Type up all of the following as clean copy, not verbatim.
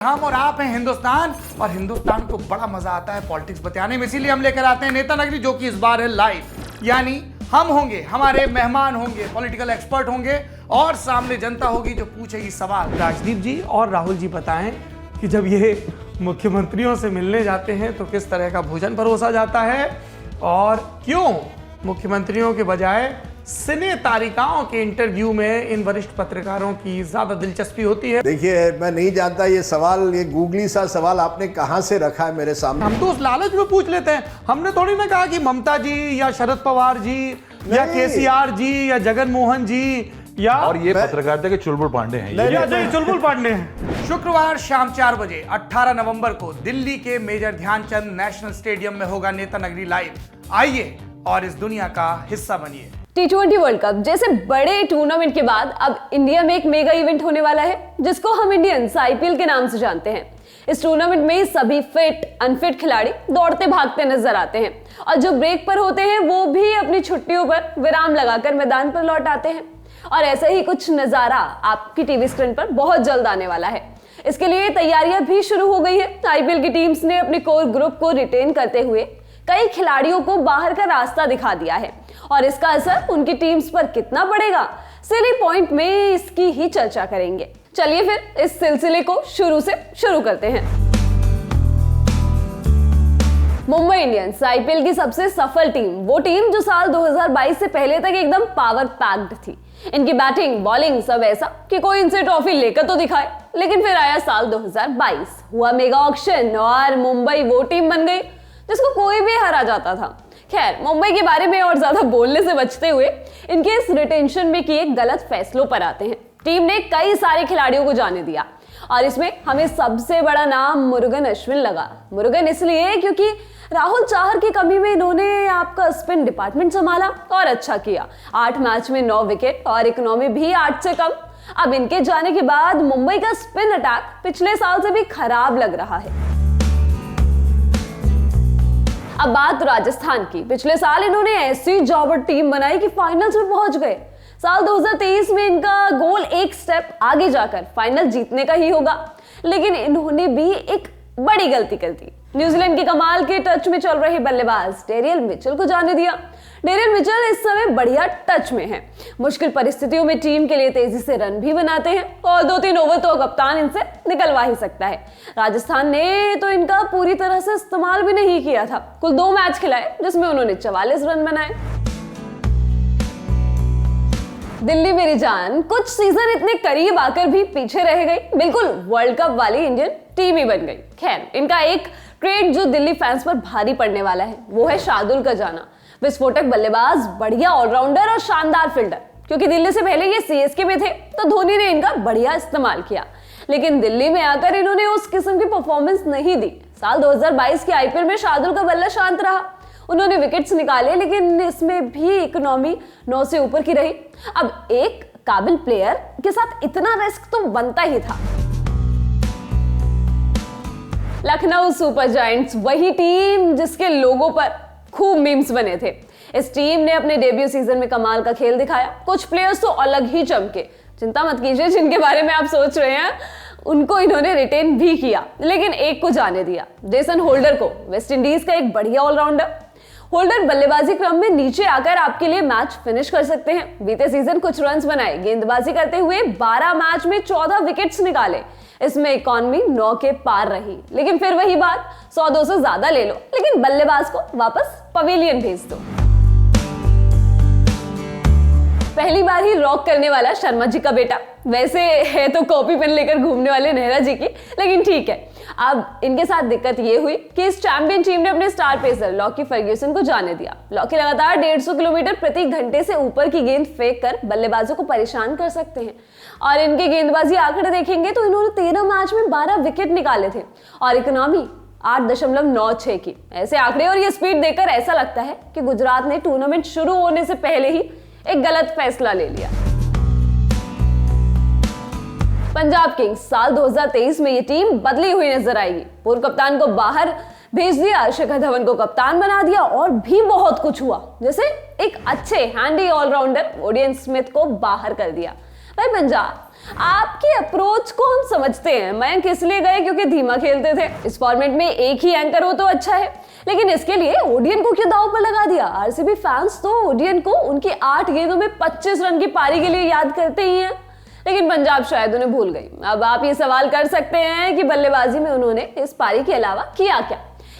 हम और आप हैं हिंदुस्तान, और हिंदुस्तान को बड़ा मजा आता है पॉलिटिक्स बताने में, इसीलिए हम लेकर आते हैं नेता नगरी, जो कि इस बार है लाइव। यानी हम होंगे, हमारे मेहमान होंगे, पॉलिटिकल एक्सपर्ट होंगे और सामने जनता होगी जो पूछेगी सवाल। राजदीप जी और राहुल जी बताएं कि जब ये मुख्यमंत्रियों से मिलने जाते हैं तो किस तरह का भोजन परोसा जाता है और क्यों मुख्यमंत्रियों के बजाय सिने तारिकाओं के इंटरव्यू में इन वरिष्ठ पत्रकारों की ज्यादा दिलचस्पी होती है। देखिए, मैं नहीं जानता ये सवाल, ये गूगली सा सवाल आपने कहां से रखा है मेरे सामने। हम तो उस लालच में पूछ लेते हैं, हमने थोड़ी ना कहा कि ममता जी या शरद पवार जी या केसीआर जी या जगन मोहन जी या और ये पत्रकारिता के चुलबुल पांडे हैं। ये चुलबुल पांडे हैं। शुक्रवार शाम 4 बजे 18 नवंबर को दिल्ली के मेजर ध्यानचंद नेशनल स्टेडियम में होगा नेता नगरी लाइव। आइए और इस दुनिया का हिस्सा बनिए। T20 वर्ल्ड कप जैसे बड़े टूर्नामेंट के बाद अब इंडिया में एक मेगा इवेंट होने वाला है, जिसको हम इंडियंस IPL के नाम से जानते हैं। इस टूर्नामेंट में सभी फिट अनफिट खिलाड़ी दौड़ते भागते नजर आते हैं और जो ब्रेक पर होते हैं वो भी अपनी छुट्टियों पर विराम लगाकर मैदान पर लौट आते हैं। और ऐसा ही कुछ नजारा आपकी टीवी स्क्रीन पर बहुत जल्द आने वाला है। इसके लिए तैयारियां भी शुरू हो गई है। IPL की टीम्स ने अपने कोर ग्रुप को रिटेन करते हुए कई खिलाड़ियों को बाहर का रास्ता दिखा दिया है और इसका असर उनकी टीम्स पर कितना पड़ेगा, सिली पॉइंट में इसकी ही चर्चा करेंगे। चलिए फिर इस सिलसिले को शुरू करते हैं। मुंबई इंडियंस IPL की सबसे सफल टीम, वो टीम जो साल 2022 से पहले तक एकदम पावर पैक्ड थी। इनकी बैटिंग बॉलिंग सब ऐसा कि कोई इनसे ट्रॉफी लेकर तो दिखाए। लेकिन फिर आया साल 2022, हुआ मेगा ऑक्शन और मुंबई वो टीम बन गई जिसको कोई भी हरा जाता था। खैर, मुंबई के बारे में और ज्यादा बोलने से बचते हुए इनके इस रिटेंशन में किए गलत फैसलों पर आते हैं। टीम ने कई सारे खिलाड़ियों को जाने दिया और इसमें हमें सबसे बड़ा नाम मुरुगन अश्विन लगा। मुरुगन इसलिए क्योंकि राहुल चाहर की कमी में इन्होंने आपका स्पिन डिपार्टमेंट संभाला और अच्छा किया। 8 मैच में 9 विकेट और इकोनॉमी भी 8 से कम। अब इनके जाने के बाद मुंबई का स्पिन अटैक पिछले साल से भी खराब लग रहा है। अब बात राजस्थान की। पिछले साल इन्होंने ऐसी जॉबर टीम बनाई कि फाइनल्स में पहुंच गए। साल 2023 में इनका गोल एक स्टेप आगे जाकर फाइनल जीतने का ही होगा, लेकिन इन्होंने भी एक बड़ी गलती कर दी। न्यूजीलैंड के कमाल के टच में चल रहे बल्लेबाज डेरियल मिचेल को जाने दिया। डेरियल मिचेल इस समय बढ़िया टच में है। मुश्किल परिस्थितियों में टीम के लिए तेजी से रन भी बनाते हैं और 2-3 ओवर तो कप्तान इनसे निकलवा ही सकता है। राजस्थान ने तो इनका पूरी तरह से इस्तेमाल भी नहीं किया था। कुल 2 मैच खिलाए जिसमें उन्होंने 44 रन बनाए। दिल्ली मेरी जान कुछ सीजन इतने करीब आकर भी पीछे रह गई, बिल्कुल वर्ल्ड कप वाली इंडियन टीम ही बन गई। खैर, इनका एक ट्रेड जो दिल्ली फैंस पर भारी पड़ने वाला है वो है शार्दुल का जाना। विस्फोटक बल्लेबाज, बढ़िया ऑलराउंडर और शानदार फील्डर। क्योंकि दिल्ली से पहले ये CSK में थे तो धोनी ने इनका बढ़िया इस्तेमाल किया, लेकिन दिल्ली में आकर इन्होंने उस किस्म की परफॉर्मेंस नहीं दी। साल 2022 के IPL में शार्दुल का बल्ला शांत रहा। उन्होंने विकेट्स निकाले लेकिन इसमें भी इकोनॉमी 9 से ऊपर की रही। अब एक काबिल प्लेयर के साथ इतना रिस्क तो बनता ही था। लखनऊ सुपर जायंट्स, वही टीम जिसके लोगो पर खूब मीम्स बने थे। इस टीम ने अपने डेब्यू सीजन में कमाल का खेल दिखाया। कुछ प्लेयर्स तो अलग ही चमके। चिंता मत कीजिए, जिनके बारे में आप सोच रहे हैं उनको इन्होंने रिटेन भी किया, लेकिन एक को जाने दिया। जेसन होल्डर को, वेस्ट इंडीज का एक बढ़िया ऑलराउंडर। होल्डर बल्लेबाजी क्रम में नीचे आकर आपके लिए मैच फिनिश कर सकते हैं। बीते सीजन कुछ रन्स बनाए, गेंदबाजी करते हुए 12 मैच में 14 विकेट्स निकाले। इसमें इकोनॉमी 9 के पार रही। लेकिन फिर वही बात, 100-200 ज्यादा ले लो लेकिन बल्लेबाज को वापस पवेलियन भेज दो। पहली बार ही रॉक करने वाला शर्मा जी का बेटा, वैसे है तो कॉपी पेन लेकर घूमने वाले नेहरा जी की, लेकिन ठीक है। अब इनके साथ दिक्कत ये हुई कि इस चैंपियन टीम ने अपने स्टार पेसर लॉकी फर्ग्यूसन को जाने दिया। लॉकी लगातार 150 किलोमीटर प्रति घंटे से ऊपर की गेंद फेंक कर बल्लेबाजों को परेशान कर सकते हैं और इनके गेंदबाजी आंकड़े देखेंगे तो इन्होंने 13 मैच में 12 विकेट निकाले थे और इकोनॉमी 8.96 की। ऐसे आंकड़े और ये स्पीड देखकर ऐसा लगता है कि गुजरात ने टूर्नामेंट शुरू होने से पहले ही एक गलत फैसला ले लिया। पंजाब किंग्स, साल 2023 में ये टीम बदली हुई नजर आएगी। पूर्व कप्तान को बाहर भेज दिया, शिखर धवन को कप्तान बना दिया और भी बहुत कुछ हुआ, जैसे एक अच्छे हैंडी ऑलराउंडर ओडियन स्मिथ को बाहर कर दिया। भाई पंजाब आपकी अप्रोच को हम समझते हैं। मयंक इसलिए गए क्योंकि धीमा खेलते थे। इस फॉर्मेट में एक ही एंकर हो तो अच्छा है, लेकिन इसके लिए ओडियन को क्यों दांव पर लगा दिया? आरसीबी फैंस तो ओडियन को उनकी 8 गेंदों में 25 रन की पारी के लिए याद करते ही हैं, लेकिन पंजाब शायद उन्हें भूल गई। अब आप ये सवाल कर सकते हैं कि बल्लेबाजी में उन्होंने इस पारी के अलावा किया क्या,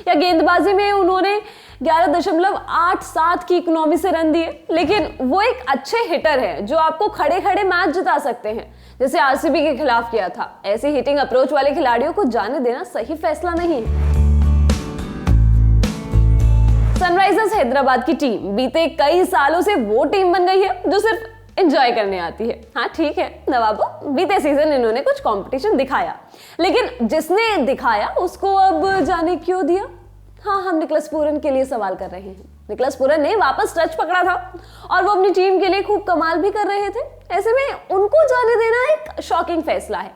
या गेंदबाजी में उन्होंने 11.87 की इकोनॉमी से रन दिए। लेकिन वो एक अच्छे हिटर हैं जो आपको खड़े खड़े मैच जिता सकते हैं, जैसे आरसीबी के खिलाफ किया था। ऐसे हिटिंग अप्रोच वाले खिलाड़ियों को जाने देना सही फैसला नहीं है। सनराइजर्स हैदराबाद की टीम बीते कई सालों से वो टीम बन गई है जो सिर्फ एंजॉय करने आती है। हाँ ठीक है नवाबो, बीते सीजन इन्होंने कुछ कंपटीशन दिखाया, लेकिन जिसने दिखाया उसको अब जाने क्यों दिया। हाँ, हम निकलस पूरन के लिए सवाल कर रहे हैं। निकलस पूरन ने वापस टच पकड़ा था और वो अपनी टीम के लिए खूब कमाल भी कर रहे थे। ऐसे में उनको जाने देना एक शॉकिंग फैसला है।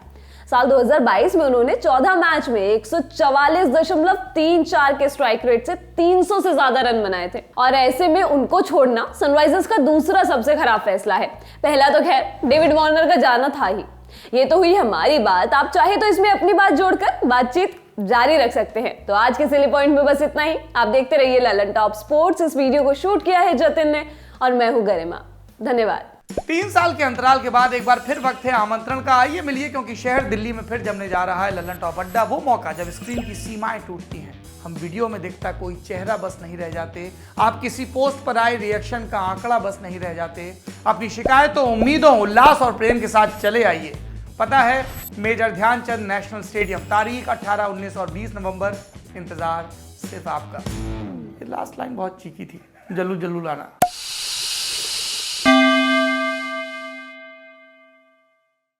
साल 2022 में उन्होंने 14 मैच में 144.34 के स्ट्राइक रेट से 300 से ज्यादा रन बनाए थे, और ऐसे में उनको छोड़ना सनराइजर्स का दूसरा सबसे खराब फैसला है। पहला तो खैर डेविड वार्नर का जाना था ही। ये तो हुई हमारी बात, आप चाहे तो इसमें अपनी बात जोड़कर बातचीत जारी रख सकते हैं। तो आज के सिली पॉइंट में बस इतना ही। आप देखते रहिए ललन टॉप स्पोर्ट्स। इस वीडियो को शूट किया है जतिन ने और मैं हूं गरिमा। धन्यवाद। 3 साल के अंतराल के बाद एक बार फिर वक्त है आमंत्रण का। आइए मिलिए, क्योंकि शहर दिल्ली में फिर जमने जा रहा है ललन टॉप अड्डा। वो मौका जब स्क्रीन की सीमाएं टूटती हैं, हम वीडियो में दिखता कोई चेहरा बस नहीं रह जाते, आप किसी पोस्ट पर आए रिएक्शन का आंकड़ा बस नहीं रह जाते। अपनी शिकायतों, उम्मीदों, उल्लास और प्रेम के साथ चले आइए। पता है, मेजर ध्यानचंद नेशनल स्टेडियम, तारीख 18, 19 और 20 नवंबर। इंतजार सिर्फ आपका। ये लास्ट लाइन बहुत चीकी थी, जल्लू जल्लू लाना।